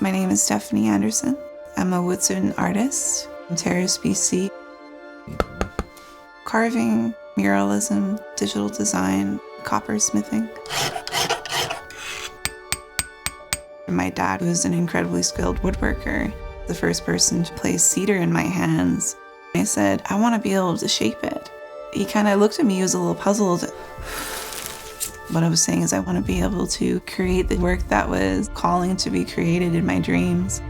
My name is Stephanie Anderson. I'm a Witsuwit'en artist in Terrace, BC. Carving, muralism, digital design, coppersmithing. My dad was an incredibly skilled woodworker, the first person to place cedar in my hands. I said, I want to be able to shape it. He kind of looked at me, he was a little puzzled. What I was saying is I want to be able to create the work that was calling to be created in my dreams.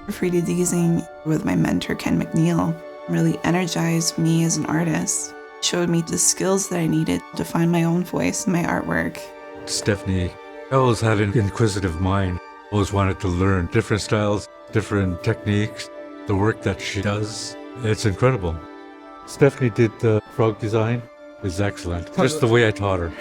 Freda with my mentor, Ken McNeil, really energized me as an artist, showed me the skills that I needed to find my own voice in my artwork. Stephanie always had an inquisitive mind, always wanted to learn different styles, different techniques. The work that she does, it's incredible. Stephanie did the frog design. It's excellent. Just the way I taught her.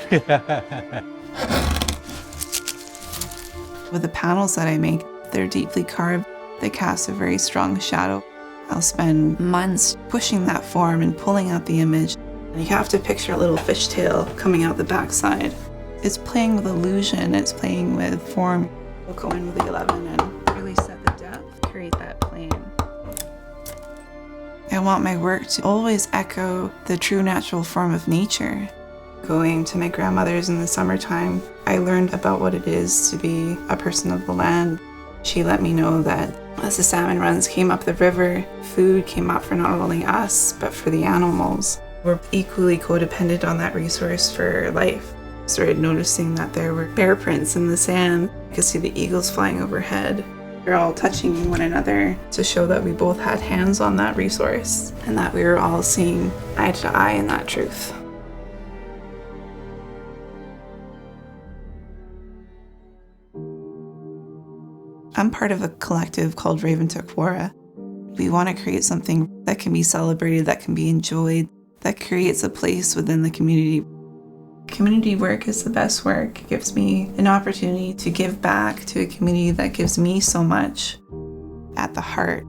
With the panels that I make, they're deeply carved. They cast a very strong shadow. I'll spend months pushing that form and pulling out the image. And you have to picture a little fishtail coming out the backside. It's playing with illusion, it's playing with form. We'll go in with the 11 and really set the depth, create that plane. I want my work to always echo the true natural form of nature. Going to my grandmother's in the summertime, I learned about what it is to be a person of the land. She let me know that as the salmon runs came up the river, food came up for not only us, but for the animals. We're equally codependent on that resource for life. I started noticing that there were bear prints in the sand. I could see the eagles flying overhead. We're all touching one another to show that we both had hands on that resource and that we were all seeing eye to eye in that truth. I'm part of a collective called Raven Takwara. We want to create something that can be celebrated, that can be enjoyed, that creates a place within the community. Community work is the best work. It gives me an opportunity to give back to a community that gives me so much. At the heart,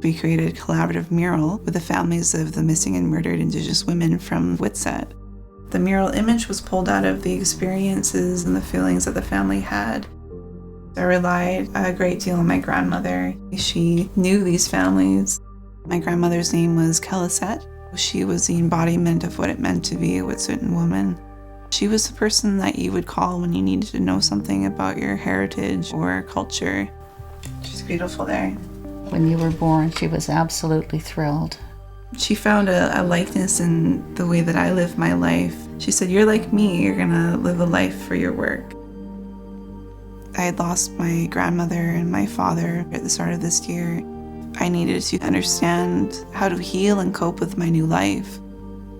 we created a collaborative mural with the families of the missing and murdered Indigenous women from Witsuwit'en. The mural image was pulled out of the experiences and the feelings that the family had. I relied a great deal on my grandmother. She knew these families. My grandmother's name was Keliset. She was the embodiment of what it meant to be a Witsuwit'en woman. She was the person that you would call when you needed to know something about your heritage or culture. She's beautiful there. When you were born, she was absolutely thrilled. She found a likeness in the way that I live my life. She said, you're like me, you're gonna live a life for your work. I had lost my grandmother and my father at the start of this year. I needed to understand how to heal and cope with my new life.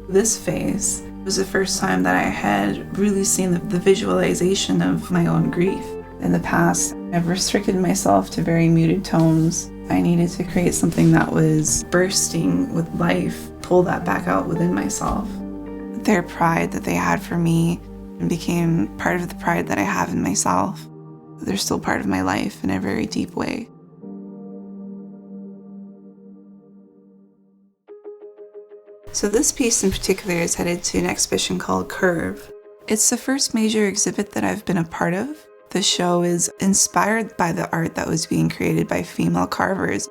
This phase was the first time that I had really seen the visualization of my own grief. In the past, I've restricted myself to very muted tones. I needed to create something that was bursting with life, pull that back out within myself. Their pride that they had for me became part of the pride that I have in myself. They're still part of my life in a very deep way. So this piece in particular is headed to an exhibition called Curve. It's the first major exhibit that I've been a part of. The show is inspired by the art that was being created by female carvers.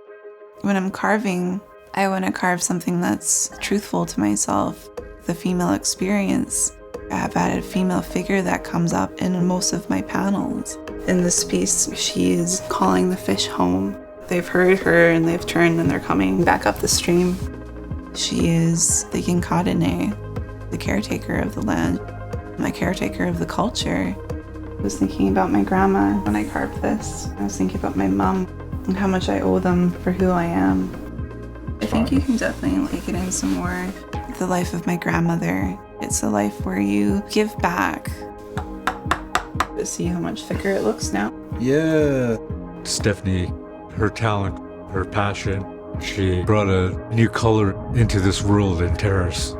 When I'm carving, I want to carve something that's truthful to myself, the female experience. I have had a female figure that comes up in most of my panels. In this piece, she is calling the fish home. They've heard her and they've turned and they're coming back up the stream. She is the Yinkadene, the caretaker of the land, my caretaker of the culture. I was thinking about my grandma when I carved this. I was thinking about my mom and how much I owe them for who I am. I think you can definitely get in some more. The life of my grandmother. It's a life where you give back. To see how much thicker it looks now. Yeah. Stephanie, her talent, her passion, she brought a new color into this world in Terrace.